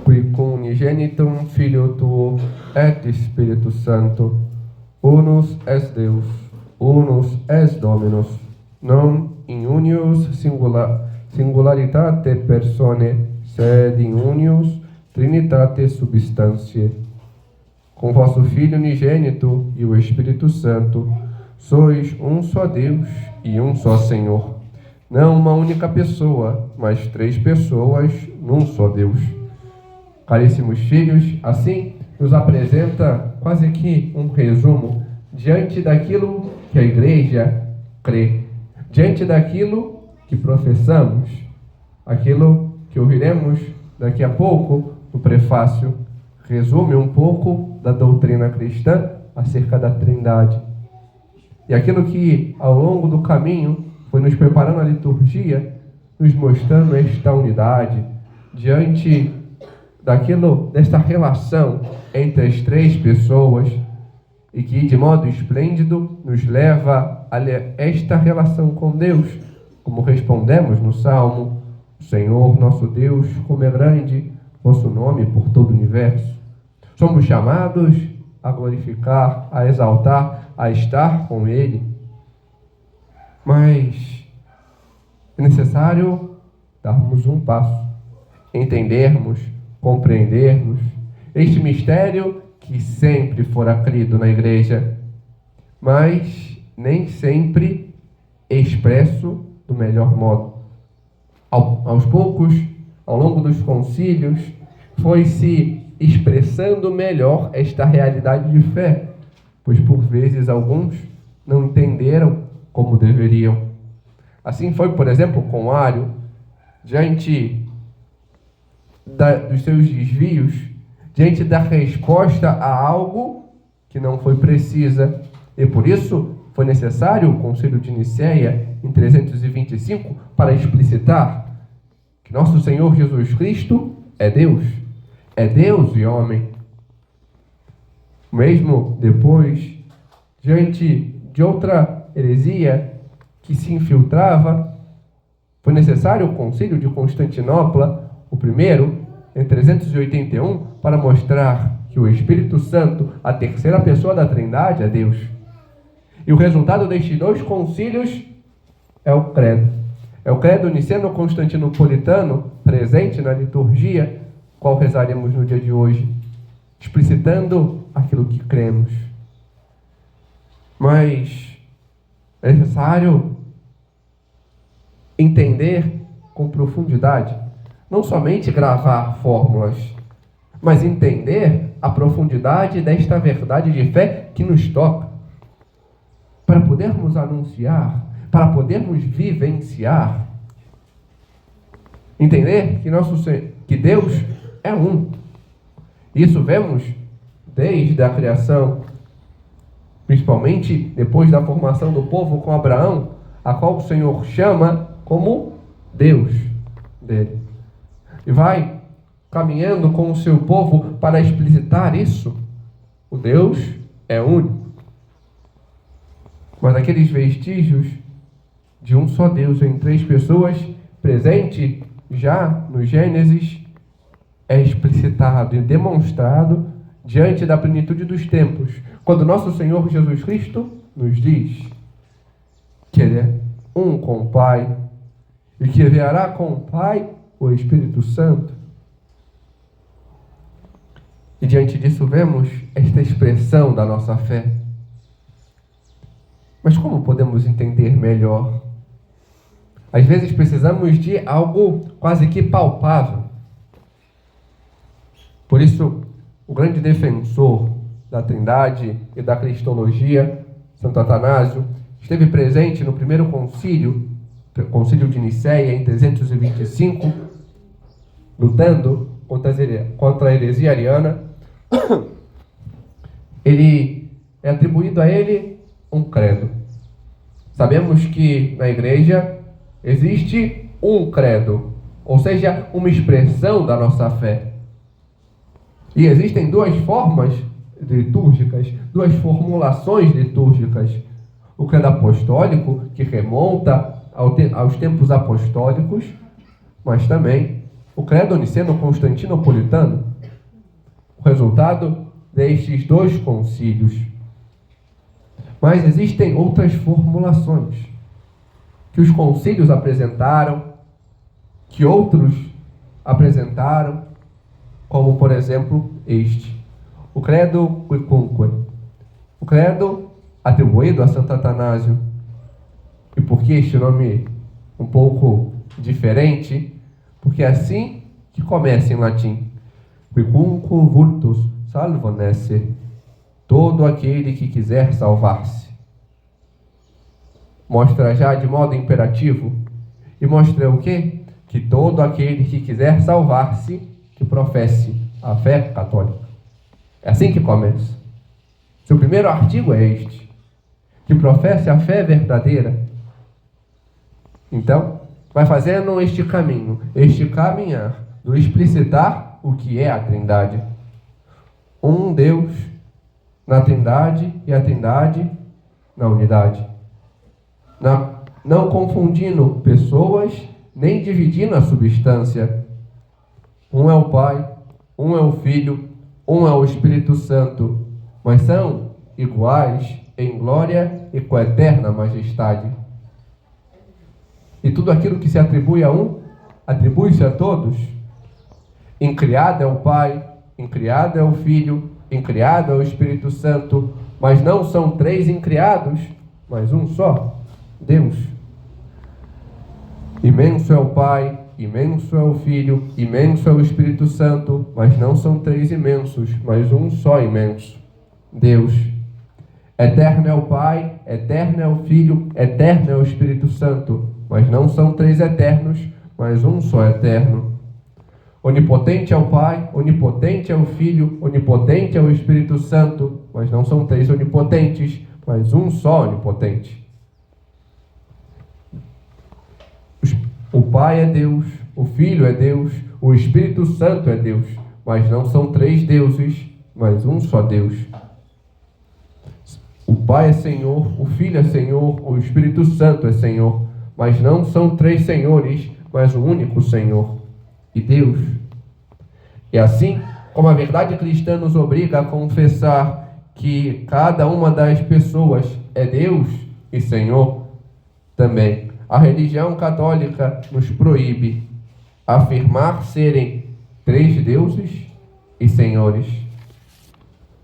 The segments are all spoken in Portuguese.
qui cum unigenitum Filio Tuo et Spiritus Sancto, unus es Deus, unus es Dominus, non in unius singularitate personae, sed in unius Trinitate substantiae. Com vosso Filho unigênito e o Espírito Santo, sois um só Deus e um só Senhor. Não uma única pessoa, mas três pessoas num só Deus. Caríssimos filhos, assim nos apresenta quase que um resumo diante daquilo que a Igreja crê, diante daquilo que professamos, aquilo que ouviremos daqui a pouco no prefácio, resume um pouco da doutrina cristã acerca da Trindade. E aquilo que ao longo do caminho foi nos preparando a liturgia, nos mostrando esta unidade diante desta relação entre as três pessoas, e que de modo esplêndido nos leva a esta relação com Deus, como respondemos no Salmo: Senhor nosso Deus, como é grande vosso nome por todo o universo. Somos chamados a glorificar, a exaltar, a estar com Ele. Mas é necessário darmos um passo, entendermos, compreendermos este mistério que sempre fora crido na Igreja, mas nem sempre expresso do melhor modo. Aos poucos, ao longo dos concílios, foi-se expressando melhor esta realidade de fé, pois por vezes alguns não entenderam como deveriam. Assim foi, por exemplo, com Ário, diante dos seus desvios, diante da resposta a algo que não foi precisa, e por isso foi necessário o Concílio de Nicéia, em 325, para explicitar que nosso Senhor Jesus Cristo é Deus e homem. Mesmo depois, diante de outra heresia que se infiltrava, foi necessário o Concílio de Constantinopla, o primeiro, em 381, para mostrar que o Espírito Santo, a terceira pessoa da Trindade, é Deus. E o resultado destes dois concílios é o credo. É o credo niceno-constantinopolitano, presente na liturgia, qual rezaremos no dia de hoje, explicitando aquilo que cremos. Mas é necessário entender com profundidade, não somente gravar fórmulas, mas entender a profundidade desta verdade de fé que nos toca, para podermos anunciar, para podermos vivenciar. Entender que Deus é um. Isso vemos desde a criação, principalmente depois da formação do povo com Abraão, a qual o Senhor chama como Deus dele. E vai caminhando com o seu povo para explicitar isso. O Deus é único. Mas aqueles vestígios de um só Deus em três pessoas, presente já no Gênesis, é explicitado e demonstrado diante da plenitude dos tempos, quando nosso Senhor Jesus Cristo nos diz que Ele é um com o Pai e que enviará com o Pai o Espírito Santo. E diante disso vemos esta expressão da nossa fé. Mas como podemos entender melhor? Às vezes precisamos de algo quase que palpável. Por isso, o grande defensor da Trindade e da Cristologia, Santo Atanásio, esteve presente no primeiro concílio, Concílio de Nicéia, em 325, lutando contra a heresia ariana. É atribuído a ele um credo. Sabemos que na Igreja existe um credo, ou seja, uma expressão da nossa fé. E existem duas formas litúrgicas, duas formulações litúrgicas. O credo apostólico, que remonta aos tempos apostólicos, mas também o credo niceno-constantinopolitano, o resultado destes dois concílios. Mas existem outras formulações que os concílios apresentaram, que outros apresentaram, como, por exemplo, este, o Credo Quicunque, o credo atribuído a Santo Atanásio. E por que este nome um pouco diferente? Porque é assim que começa em latim. Quicunque vultus salvum esse, todo aquele que quiser salvar-se. Mostra já de modo imperativo, e mostra o quê? Que todo aquele que quiser salvar-se, que professe a fé católica. É assim que começa. Seu primeiro artigo é este, que professe a fé verdadeira. Então, vai fazendo este caminho, este caminhar, do explicitar o que é a Trindade. Um Deus na Trindade e a Trindade na unidade. Não confundindo pessoas, nem dividindo a substância. Um é o Pai, um é o Filho, um é o Espírito Santo, mas são iguais em glória e com eterna majestade. E tudo aquilo que se atribui a um, atribui-se a todos. Incriado é o Pai, incriado é o Filho, incriado é o Espírito Santo, mas não são três incriados, mas um só, Deus. Imenso é o Pai, imenso é o Filho, imenso é o Espírito Santo, mas não são três imensos, mas um só imenso, Deus. Eterno é o Pai, eterno é o Filho, eterno é o Espírito Santo, mas não são três eternos, mas um só eterno. Onipotente é o Pai, onipotente é o Filho, onipotente é o Espírito Santo, mas não são três onipotentes, mas um só onipotente. O Pai é Deus, o Filho é Deus, o Espírito Santo é Deus, mas não são três deuses, mas um só Deus. O Pai é Senhor, o Filho é Senhor, o Espírito Santo é Senhor, mas não são três senhores, mas um único Senhor e Deus. E assim como a verdade cristã nos obriga a confessar que cada uma das pessoas é Deus e Senhor, também a religião católica nos proíbe afirmar serem três deuses e senhores.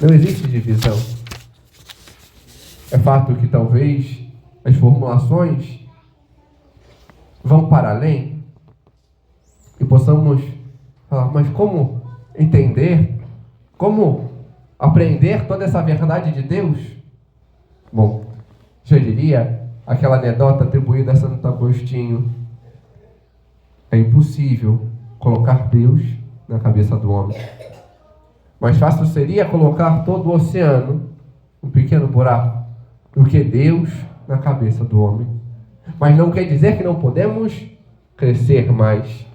Não existe divisão. É fato que talvez as formulações vão para além e possamos falar, mas como entender, como aprender toda essa verdade de Deus? Bom, já diria aquela anedota atribuída a Santo Agostinho: é impossível colocar Deus na cabeça do homem. Mais fácil seria colocar todo o oceano, um pequeno buraco, do que Deus na cabeça do homem. Mas não quer dizer que não podemos crescer mais,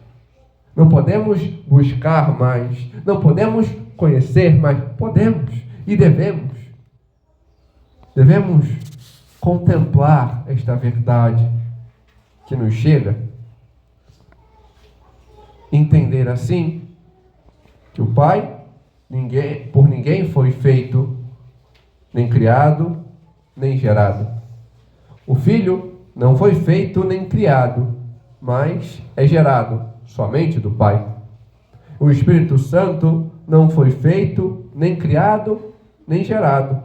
não podemos buscar mais, não podemos conhecer mais. Podemos e devemos. Devemos contemplar esta verdade que nos chega, entender assim que o Pai por ninguém foi feito, nem criado, nem gerado. O Filho não foi feito nem criado, mas é gerado somente do Pai. O Espírito Santo não foi feito, nem criado, nem gerado,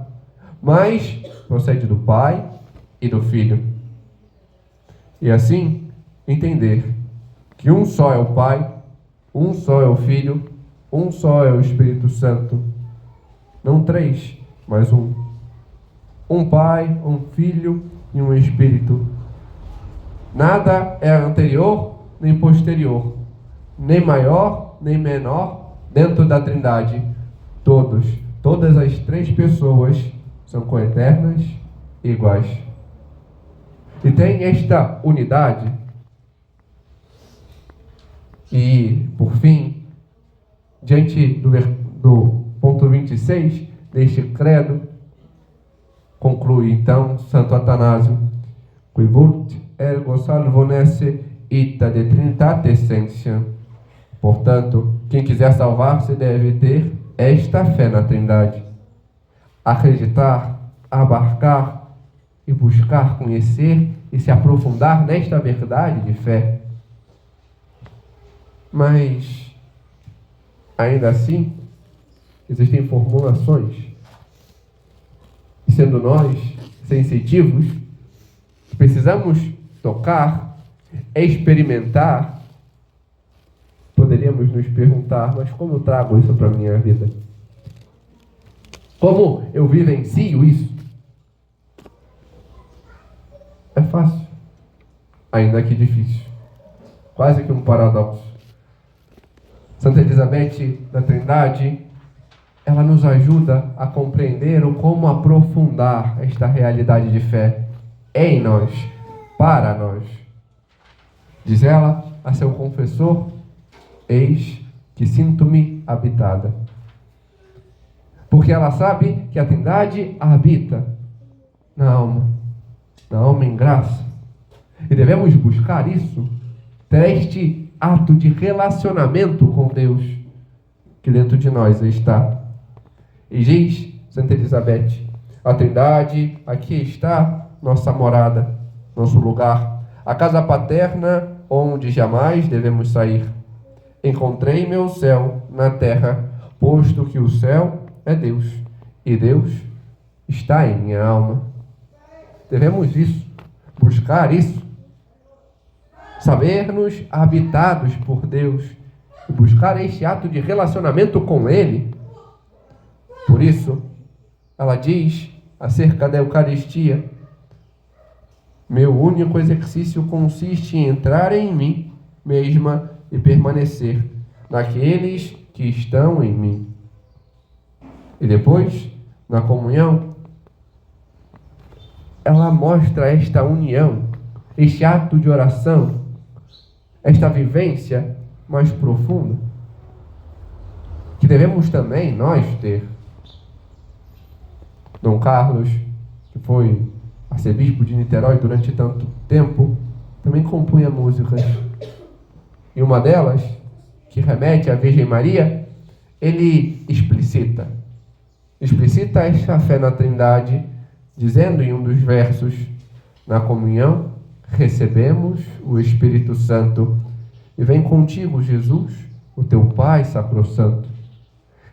mas procede do Pai e do Filho. E assim, entender que um só é o Pai, um só é o Filho, um só é o Espírito Santo. Não três, mas um. Um Pai, um Filho e um Espírito. Nada é anterior nem posterior, nem maior nem menor dentro da Trindade. Todas as três pessoas são coeternas e iguais. E tem esta unidade. E, por fim, diante do ponto 26 deste credo, conclui então Santo Atanásio: Qui vult ergo salvum esse ita de Trinitate essentiam, Portanto, quem quiser salvar-se deve ter esta fé na Trindade. Acreditar, abarcar e buscar conhecer e se aprofundar nesta verdade de fé. Mas, ainda assim, existem formulações. E sendo nós sensitivos, precisamos tocar, experimentar, poderíamos nos perguntar, mas como eu trago isso para a minha vida? Como eu vivencio isso? É fácil, ainda que difícil. Quase que um paradoxo. Santa Elizabeth da Trindade, ela nos ajuda a compreender o como aprofundar esta realidade de fé em nós, para nós. Diz ela a seu confessor: eis que sinto-me habitada. Porque ela sabe que a Trindade habita na alma em graça. E devemos buscar isso, ter este ato de relacionamento com Deus que dentro de nós está. E diz Santa Elizabeth: a Trindade, aqui está nossa morada, nosso lugar, a casa paterna onde jamais devemos sair. Encontrei meu céu na terra, posto que o céu é Deus, e Deus está em minha alma. Devemos isso, buscar isso, saber-nos habitados por Deus e buscar este ato de relacionamento com Ele. Por isso, ela diz acerca da Eucaristia: meu único exercício consiste em entrar em mim mesma e permanecer naqueles que estão em mim. E depois, na comunhão, ela mostra esta união, este ato de oração, esta vivência mais profunda, que devemos também nós ter. Dom Carlos, que foi arcebispo de Niterói durante tanto tempo, também compunha músicas. E uma delas, que remete à Virgem Maria, ele explicita esta fé na Trindade, dizendo em um dos versos: na comunhão recebemos o Espírito Santo, e vem contigo, Jesus, o teu Pai sacrossanto.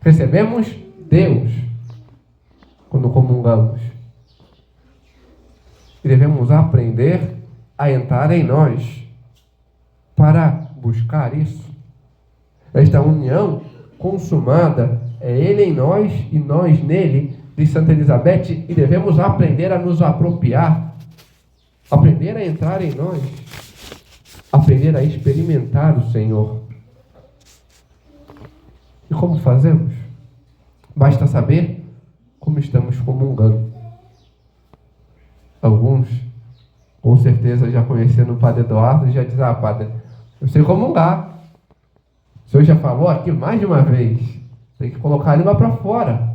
Recebemos Deus quando comungamos. E devemos aprender a entrar em nós para buscar isso. Esta união consumada é Ele em nós e nós nele, diz Santa Elizabeth, e devemos aprender a nos apropriar, aprender a entrar em nós, aprender a experimentar o Senhor. E como fazemos? Basta saber como estamos comungando. Alguns, com certeza, já conhecendo o Padre Eduardo, já dizem: ah, Padre, eu sei comungar. O senhor já falou aqui mais de uma vez. Tem que colocar a língua para fora.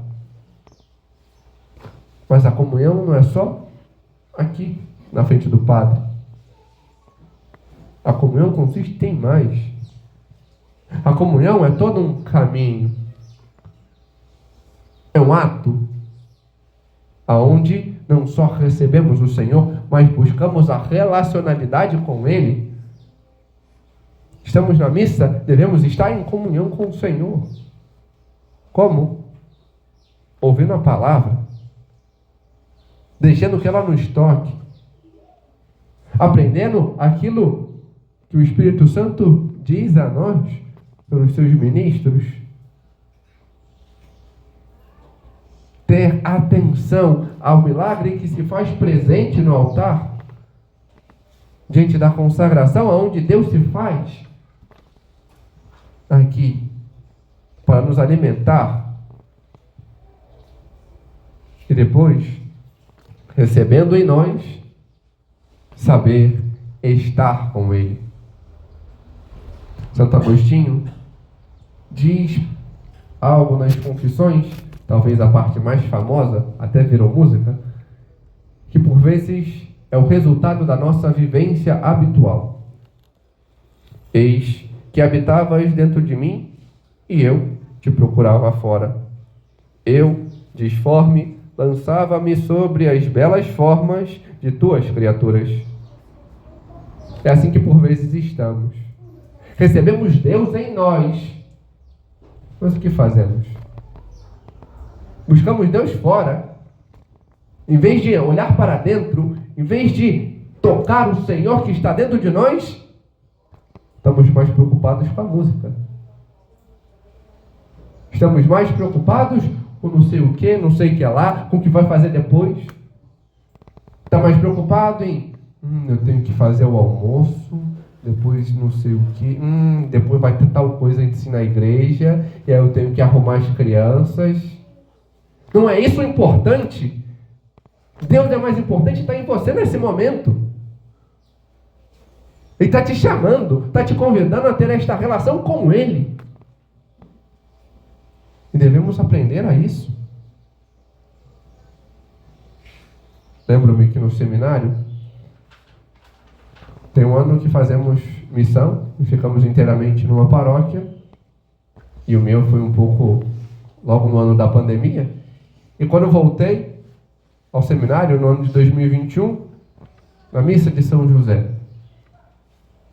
Mas a comunhão não é só aqui, na frente do Padre. A comunhão consiste em mais. A comunhão é todo um caminho. É um ato aonde não só recebemos o Senhor, mas buscamos a relacionalidade com Ele. Estamos na missa, devemos estar em comunhão com o Senhor. Como? Ouvindo a palavra, deixando que ela nos toque, aprendendo aquilo que o Espírito Santo diz a nós, pelos seus ministros. Ter atenção ao milagre que se faz presente no altar, diante da consagração, aonde Deus se faz aqui, para nos alimentar. E depois, recebendo em nós, saber estar com Ele. Santo Agostinho diz algo nas Confissões, talvez a parte mais famosa, até virou música, que por vezes é o resultado da nossa vivência habitual. Eis que habitavas dentro de mim e eu te procurava fora. Eu, disforme, lançava-me sobre as belas formas de tuas criaturas. É assim que por vezes estamos. Recebemos Deus em nós, mas o que fazemos? Buscamos Deus fora. Em vez de olhar para dentro, em vez de tocar o Senhor que está dentro de nós, estamos mais preocupados com a música. Estamos mais preocupados com não sei o que, não sei o que lá, com o que vai fazer depois. Está mais preocupado em, eu tenho que fazer o almoço, depois não sei o que, depois vai ter tal coisa antes na igreja, e aí eu tenho que arrumar as crianças. Não é isso o importante? Deus é mais importante, está em você nesse momento. Ele está te chamando, está te convidando a ter esta relação com Ele. E devemos aprender a isso. Lembro-me que no seminário, tem um ano que fazemos missão e ficamos inteiramente numa paróquia. E o meu foi um pouco logo no ano da pandemia. E quando eu voltei ao seminário, no ano de 2021, na missa de São José,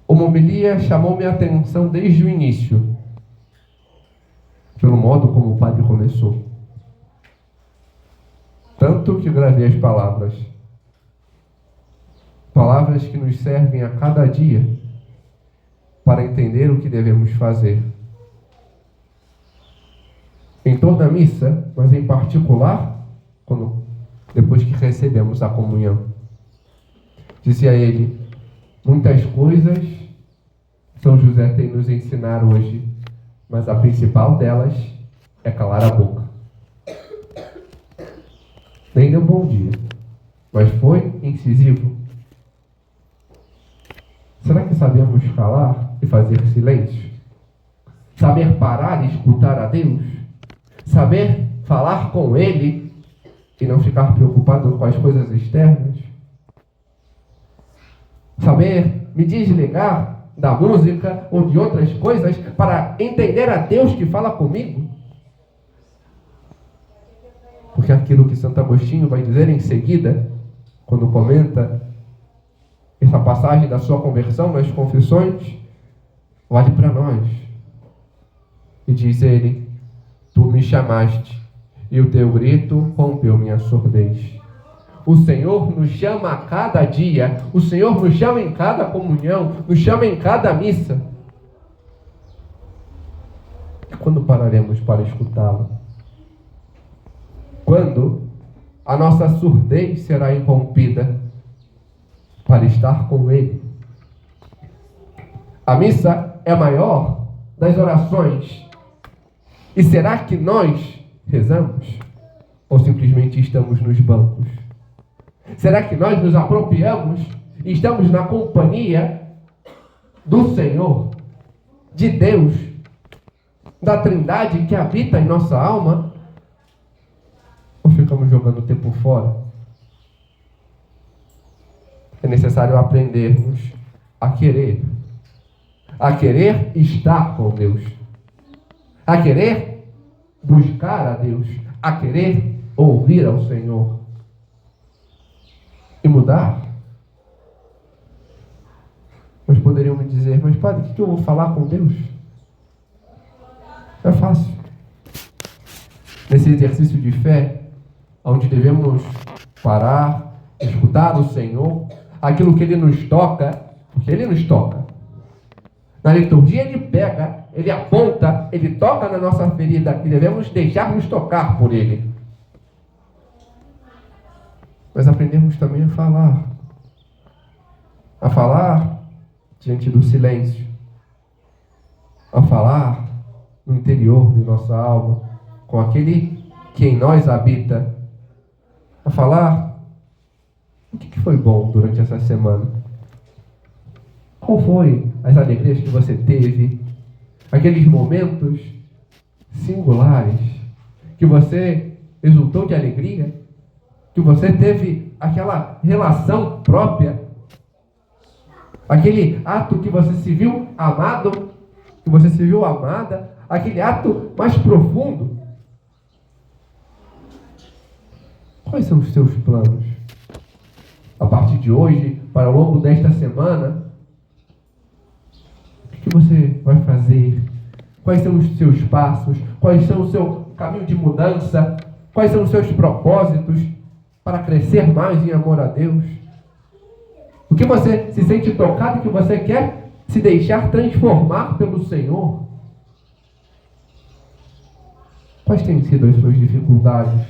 uma homilia chamou-me a atenção desde o início, pelo modo como o padre começou. Tanto que gravei as palavras. Palavras que nos servem a cada dia para entender o que devemos fazer. Em toda a missa, mas em particular, depois que recebemos a comunhão. Disse a ele, muitas coisas São José tem nos ensinar hoje, mas a principal delas é calar a boca. Nem deu bom dia, mas foi incisivo. Será que sabemos calar e fazer silêncio? Saber parar e escutar a Deus? Saber falar com Ele e não ficar preocupado com as coisas externas? Saber me desligar da música ou de outras coisas para entender a Deus que fala comigo? Porque aquilo que Santo Agostinho vai dizer em seguida, quando comenta essa passagem da sua conversão nas Confissões, vale para nós. E diz ele, tu me chamaste, e o teu grito rompeu minha surdez. O Senhor nos chama a cada dia, o Senhor nos chama em cada comunhão, nos chama em cada missa. E quando pararemos para escutá-lo? Quando a nossa surdez será irrompida para estar com Ele? A missa é a maior das orações. E será que nós rezamos? Ou simplesmente estamos nos bancos? Será que nós nos apropriamos e estamos na companhia do Senhor, de Deus, da Trindade que habita em nossa alma? Ou ficamos jogando o tempo fora? É necessário aprendermos a querer estar com Deus, a querer buscar a Deus, a querer ouvir ao Senhor e mudar. Mas poderiam me dizer, mas padre, o que eu vou falar com Deus? É fácil. Nesse exercício de fé, onde devemos parar, escutar o Senhor, aquilo que Ele nos toca, porque Ele nos toca. Na liturgia Ele pega, Ele aponta, Ele toca na nossa ferida e devemos deixar-nos tocar por Ele. Mas aprendemos também a falar diante do silêncio, a falar no interior de nossa alma, com aquele que em nós habita, a falar o que foi bom durante essa semana. Qual foi as alegrias que você teve? Aqueles momentos singulares que você exultou de alegria? Que você teve aquela relação própria? Aquele ato que você se viu amado? que você se viu amada, aquele ato mais profundo. Quais são os seus planos? A partir de hoje, para o longo desta semana, o que você vai fazer? Quais são os seus passos? Quais são o seu caminho de mudança? Quais são os seus propósitos para crescer mais em amor a Deus? O que você se sente tocado, que você quer se deixar transformar pelo Senhor? Quais têm sido as suas dificuldades?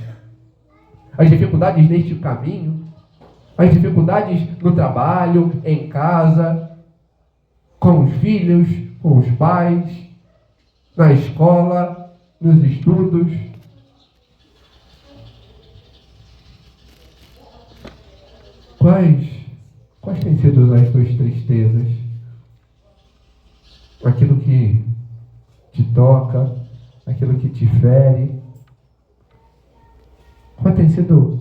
As dificuldades neste caminho? As dificuldades no trabalho, em casa, com os filhos, com os pais, na escola, nos estudos? Quais têm sido as suas tristezas? Aquilo que te toca, aquilo que te fere? Quais têm sido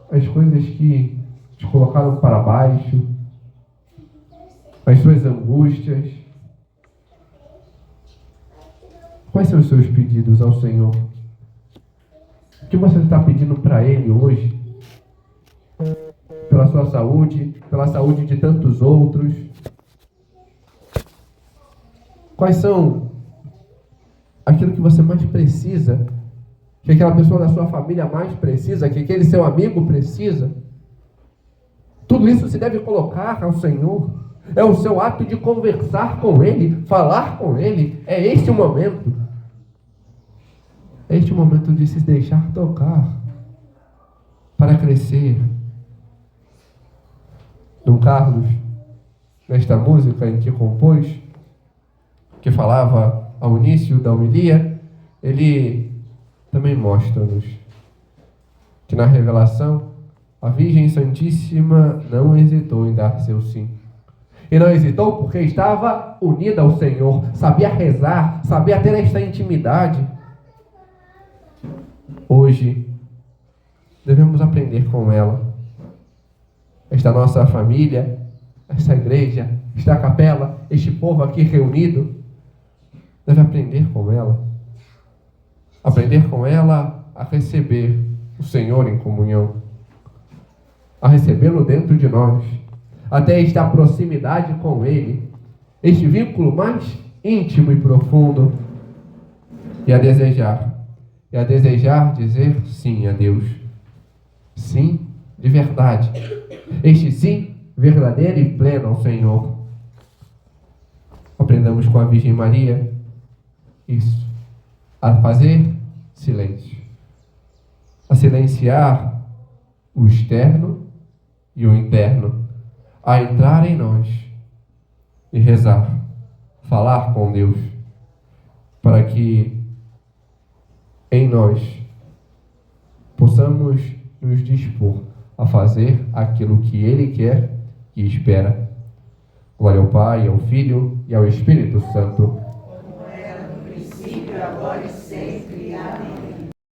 as coisas que te colocaram para baixo? As suas angústias? Quais são os seus pedidos ao Senhor? O que você está pedindo para Ele hoje? Pela sua saúde, pela saúde de tantos outros? Quais são aquilo que você mais precisa? Que aquela pessoa da sua família mais precisa? Que aquele seu amigo precisa? Tudo isso se deve colocar ao Senhor. É o seu ato de conversar com Ele, falar com Ele. É este o momento. É este o momento de se deixar tocar para crescer. Dom Carlos, nesta música em que compôs, que falava ao início da homilia, ele também mostra-nos que na revelação a Virgem Santíssima não hesitou em dar seu sim. E não hesitou porque estava unida ao Senhor, sabia rezar, sabia ter esta intimidade. Hoje, devemos aprender com ela. Esta nossa família, esta igreja, esta capela, este povo aqui reunido, deve aprender com ela. Aprender com ela a receber o Senhor em comunhão, a recebê-lo dentro de nós, até esta proximidade com Ele, este vínculo mais íntimo e profundo, e a desejar dizer sim a Deus, sim de verdade, este sim verdadeiro e pleno ao Senhor. Aprendamos com a Virgem Maria isso, a fazer silêncio, a silenciar o externo e o interno, a entrar em nós e rezar, falar com Deus, para que em nós possamos nos dispor a fazer aquilo que Ele quer e espera. Glória ao Pai, ao Filho e ao Espírito Santo,